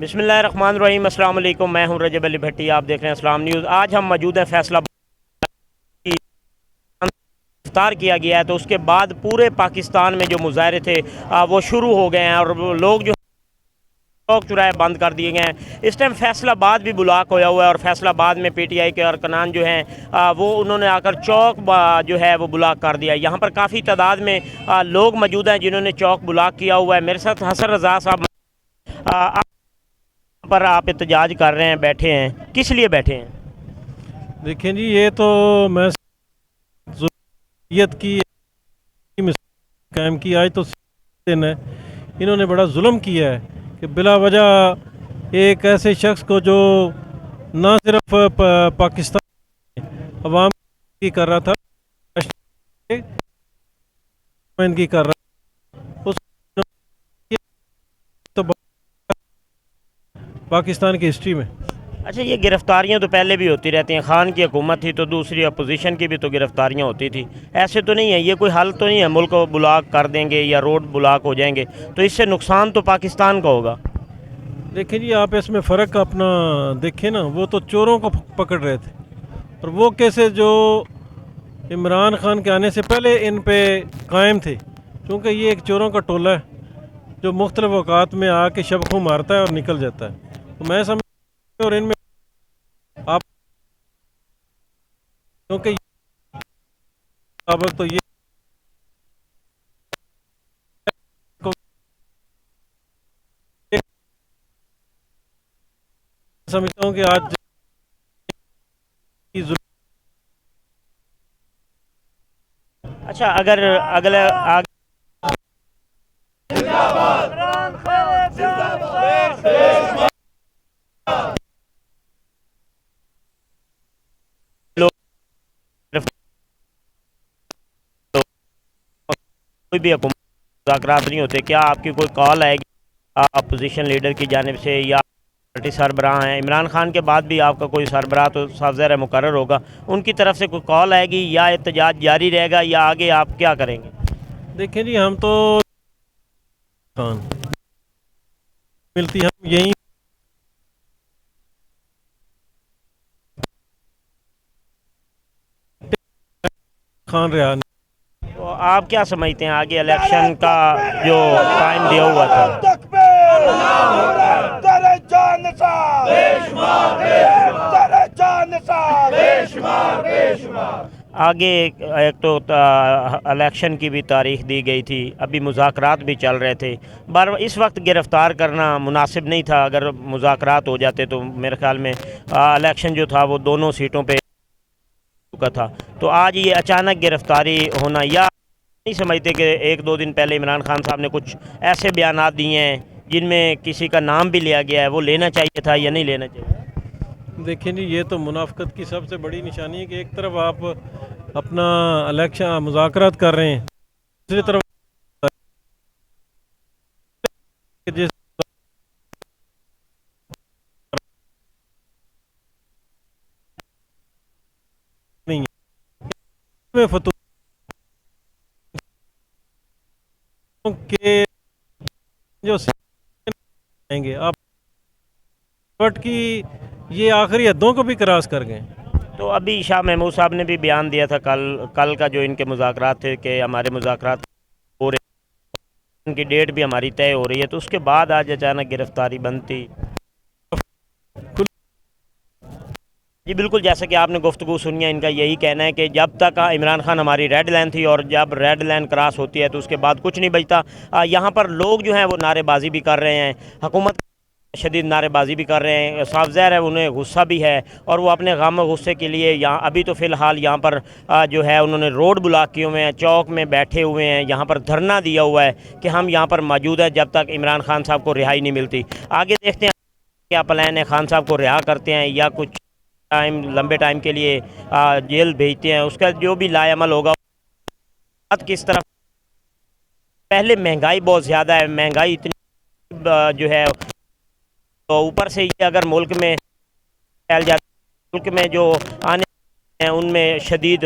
بسم اللہ الرحمن الرحیم۔ السلام علیکم، میں ہوں رجب علی بھٹی، آپ دیکھ رہے ہیں اسلام نیوز۔ آج ہم موجود ہیں فیصلہ آباد کی گرفتار کیا گیا ہے، تو اس کے بعد پورے پاکستان میں جو مظاہرے تھے وہ شروع ہو گئے ہیں، اور لوگ جو چوک چوراہے بند کر دیے گئے ہیں۔ اس ٹائم فیصلہ آباد بھی بلاک ہوا ہوا ہے، اور فیصلہ آباد میں پی ٹی آئی کے ارکان جو ہیں وہ انہوں نے آ کر چوک جو ہے وہ بلاک کر دیا ہے۔ یہاں پر کافی تعداد میں لوگ موجود ہیں جنہوں نے چوک بلاک کیا ہوا ہے۔ میرے ساتھ حسن رضا صاحب پر آپ احتجاج کر رہے ہیں، بیٹھے ہیں، کس لیے بیٹھے ہیں؟ دیکھیں جی، یہ تو میں ضروریت کی قائم کی آج تو دن ہے۔ انہوں نے بڑا ظلم کیا ہے کہ بلا وجہ ایک ایسے شخص کو جو نہ صرف پاکستان عوام کی کر رہا تھا، کی کر رہا اس تو پاکستان کی ہسٹری میں۔ اچھا، یہ گرفتاریاں تو پہلے بھی ہوتی رہتی ہیں، خان کی حکومت تھی تو دوسری اپوزیشن کی بھی تو گرفتاریاں ہوتی تھی، ایسے تو نہیں ہے، یہ کوئی حل تو نہیں ہے ملک کو بلاک کر دیں گے یا روڈ بلاک ہو جائیں گے تو اس سے نقصان تو پاکستان کا ہوگا۔ دیکھیں جی، آپ اس میں فرق اپنا دیکھیں نا، وہ تو چوروں کو پکڑ رہے تھے، اور وہ کیسے جو عمران خان کے آنے سے پہلے ان پہ قائم تھے، کیونکہ یہ ایک چوروں کا ٹولہ ہے جو مختلف اوقات میں آ کے شب خوں مارتا ہے اور نکل جاتا ہے۔ تو میں سمجھتا ہوں، اور ان میں آپ کیونکہ تو یہ سمجھتا ہوں کہ آج اچھا، اگر اگلا کوئی بھی حکومت مذاکرات نہیں ہوتے، کیا آپ کی کوئی کال آئے گی اپوزیشن لیڈر کی جانب سے یا پارٹی سربراہ ہیں؟ عمران خان کے بعد بھی آپ کا کوئی سربراہ تو صاف ظاہر ہے مقرر ہوگا، ان کی طرف سے کوئی کال آئے گی یا احتجاج جاری رہے گا یا آگے آپ کیا کریں گے؟ دیکھیں جی، ہم تو خان ملتی ہم یہیں خان رہا نہیں۔ تو آپ کیا سمجھتے ہیں آگے الیکشن کا جو ٹائم دیا ہوا تھا؟ آگے ایک تو الیکشن کی بھی تاریخ دی گئی تھی، ابھی مذاکرات بھی چل رہے تھے، اس وقت گرفتار کرنا مناسب نہیں تھا۔ اگر مذاکرات ہو جاتے تو میرے خیال میں الیکشن جو تھا وہ دونوں سیٹوں پہ چکا تھا۔ تو آج یہ اچانک گرفتاری ہونا، یا نہیں سمجھتے کہ ایک دو دن پہلے عمران خان صاحب نے کچھ ایسے بیانات دیے ہیں جن میں کسی کا نام بھی لیا گیا ہے، وہ لینا چاہیے تھا یا نہیں لینا چاہیے؟ دیکھیں جی، یہ تو منافقت کی سب سے بڑی نشانی ہے کہ ایک طرف آپ اپنا الیکشن مذاکرات کر رہے ہیں، دوسری طرف جس نہیں ہے فتوح کے جو آئیں گے آپ بٹ کی یہ آخری حدوں کو بھی کراس کر گئے۔ تو ابھی شاہ محمود صاحب نے بھی بیان دیا تھا کل کا جو ان کے مذاکرات تھے کہ ہمارے مذاکرات ہو رہے ہیں، ان کی ڈیٹ بھی ہماری طے ہو رہی ہے، تو اس کے بعد آج اچانک گرفتاری بنتی؟ جی بالکل، جیسا کہ آپ نے گفتگو سنی ہے، ان کا یہی کہنا ہے کہ جب تک عمران خان ہماری ریڈ لائن تھی، اور جب ریڈ لائن کراس ہوتی ہے تو اس کے بعد کچھ نہیں بچتا۔ یہاں پر لوگ جو ہیں وہ نعرے بازی بھی کر رہے ہیں، حکومت شدید نعرے بازی بھی کر رہے ہیں، صاف ظاہر ہے انہیں غصہ بھی ہے، اور وہ اپنے غم و غصے کے لیے یہاں ابھی تو فی الحال یہاں پر جو ہے انہوں نے روڈ بلاک کیے ہوئے ہیں، چوک میں بیٹھے ہوئے ہیں، یہاں پر دھرنا دیا ہوا ہے کہ ہم یہاں پر موجود ہیں جب تک عمران خان صاحب کو رہائی نہیں ملتی۔ آگے دیکھتے ہیں کیا پلان ہے، خان صاحب کو رہا کرتے ہیں یا کچھ لمبے ٹائم کے لیے جیل بھیجتے ہیں، اس کا جو بھی لائے عمل ہوگا۔ بات کس طرح، پہلے مہنگائی بہت زیادہ ہے، مہنگائی اتنی جو ہے، تو اوپر سے یہ اگر ملک میں پھیل جاتا، ملک میں جو آنے ہیں ان میں شدید